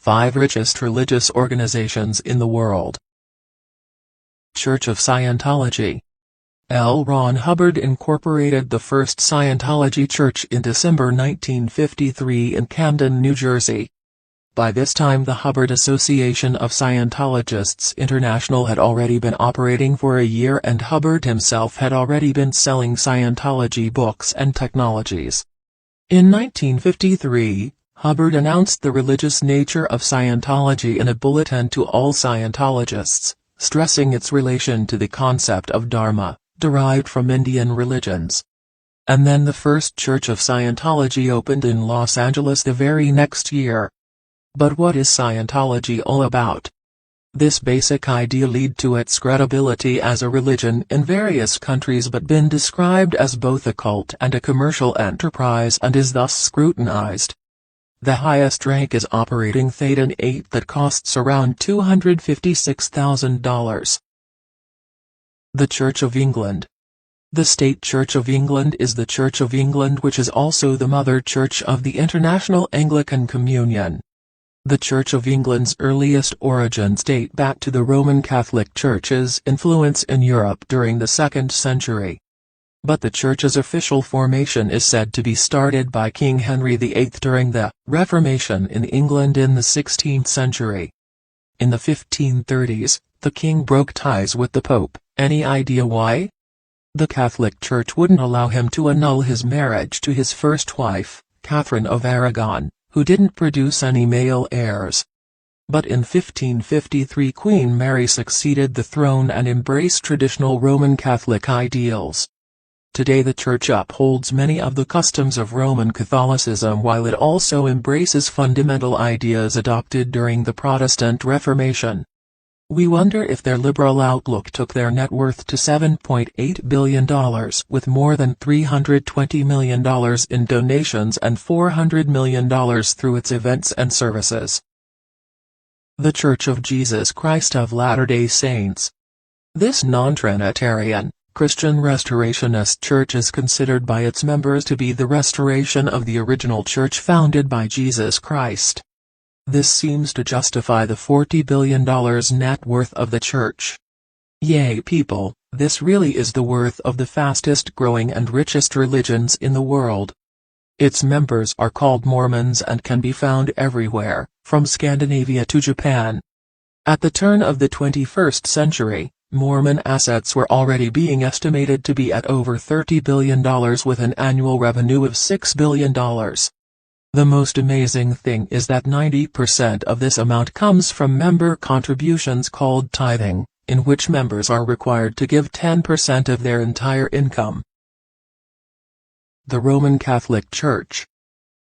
5 richest religious organizations in the world. Church of Scientology. L. Ron Hubbard incorporated the first Scientology church in December 1953 in Camden, New Jersey. By this time the Hubbard Association of Scientologists International had already been operating for a year, and Hubbard himself had already been selling Scientology books and technologies. In 1953, Hubbard announced the religious nature of Scientology in a bulletin to all Scientologists, stressing its relation to the concept of Dharma, derived from Indian religions. And then the first Church of Scientology opened in Los Angeles the very next year. But what is Scientology all about? This basic idea led to its credibility as a religion in various countries, but been described as both a cult and a commercial enterprise, and is thus scrutinized. The highest rank is operating Thetan 8 that costs around $256,000. The Church of England. The State Church of England is the Church of England, which is also the mother church of the International Anglican Communion. The Church of England's earliest origins date back to the Roman Catholic Church's influence in Europe during the 2nd century. But the Church's official formation is said to be started by King Henry VIII during the Reformation in England in the 16th century. In the 1530s, the king broke ties with the Pope. Any idea why? The Catholic Church wouldn't allow him to annul his marriage to his first wife, Catherine of Aragon, who didn't produce any male heirs. But in 1553 Queen Mary succeeded the throne and embraced traditional Roman Catholic ideals. Today the Church upholds many of the customs of Roman Catholicism, while it also embraces fundamental ideas adopted during the Protestant Reformation. We wonder if their liberal outlook took their net worth to $7.8 billion, with more than $320 million in donations and $400 million through its events and services. The Church of Jesus Christ of Latter-day Saints. This non-Trinitarian, Christian Restorationist church is considered by its members to be the restoration of the original church founded by Jesus Christ. This seems to justify the $40 billion net worth of the church. Yay people, this really is the worth of the fastest growing and richest religions in the world. Its members are called Mormons and can be found everywhere, from Scandinavia to Japan. At the turn of the 21st century, Mormon assets were already being estimated to be at over $30 billion with an annual revenue of $6 billion. The most amazing thing is that 90% of this amount comes from member contributions called tithing, in which members are required to give 10% of their entire income. The Roman Catholic Church.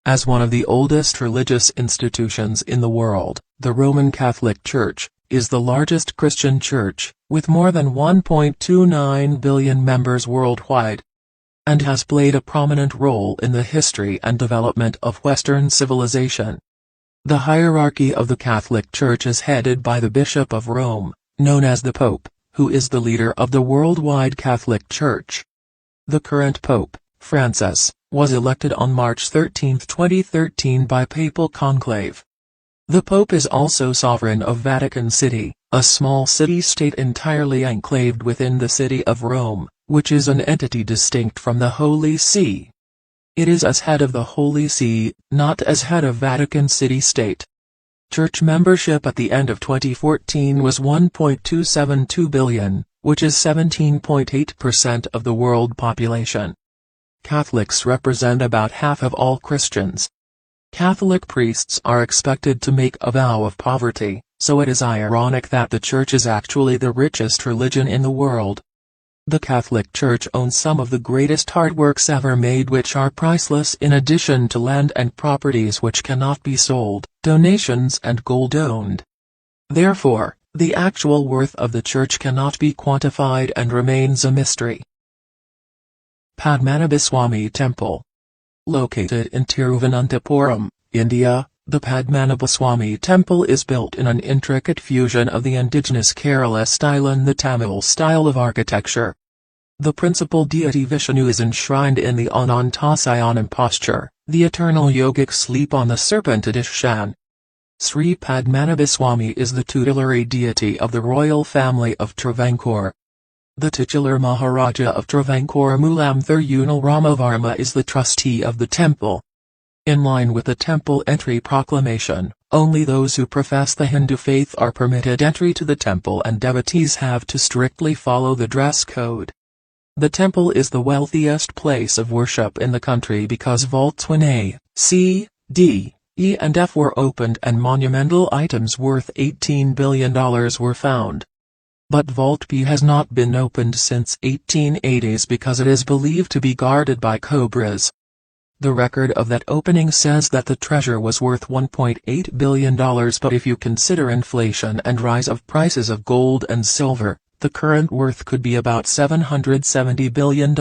As one of the oldest religious institutions in the world, the Roman Catholic Church is the largest Christian church, with more than 1.29 billion members worldwide, and has played a prominent role in the history and development of Western civilization. The hierarchy of the Catholic Church is headed by the Bishop of Rome, known as the Pope, who is the leader of the worldwide Catholic Church. The current Pope, Francis, was elected on March 13, 2013 by papal conclave. The Pope is also sovereign of Vatican City, a small city-state entirely enclaved within the city of Rome, which is an entity distinct from the Holy See. It is as head of the Holy See, not as head of Vatican City State. Church membership at the end of 2014 was 1.272 billion, which is 17.8% of the world population. Catholics represent about half of all Christians. Catholic priests are expected to make a vow of poverty, so it is ironic that the Church is actually the richest religion in the world. The Catholic Church owns some of the greatest artworks ever made, which are priceless, in addition to land and properties which cannot be sold, donations and gold owned. Therefore, the actual worth of the Church cannot be quantified and remains a mystery. Padmanabhaswamy Temple. Located in Tiruvananthapuram, India, the Padmanabhaswamy Temple is built in an intricate fusion of the indigenous Kerala style and the Tamil style of architecture. The principal deity Vishnu is enshrined in the Anantasayanam posture, the eternal yogic sleep on the serpent Adishan. Sri Padmanabhaswamy is the tutelary deity of the royal family of Travancore. The titular Maharaja of Travancore Mulamthur Unal Ramavarma is the trustee of the temple. In line with the temple entry proclamation, only those who profess the Hindu faith are permitted entry to the temple, and devotees have to strictly follow the dress code. The temple is the wealthiest place of worship in the country because vaults 1A, C, D, E and F were opened and monumental items worth $18 billion were found. But Vault B has not been opened since 1880s because it is believed to be guarded by cobras. The record of that opening says that the treasure was worth $1.8 billion, but if you consider inflation and rise of prices of gold and silver, the current worth could be about $770 billion.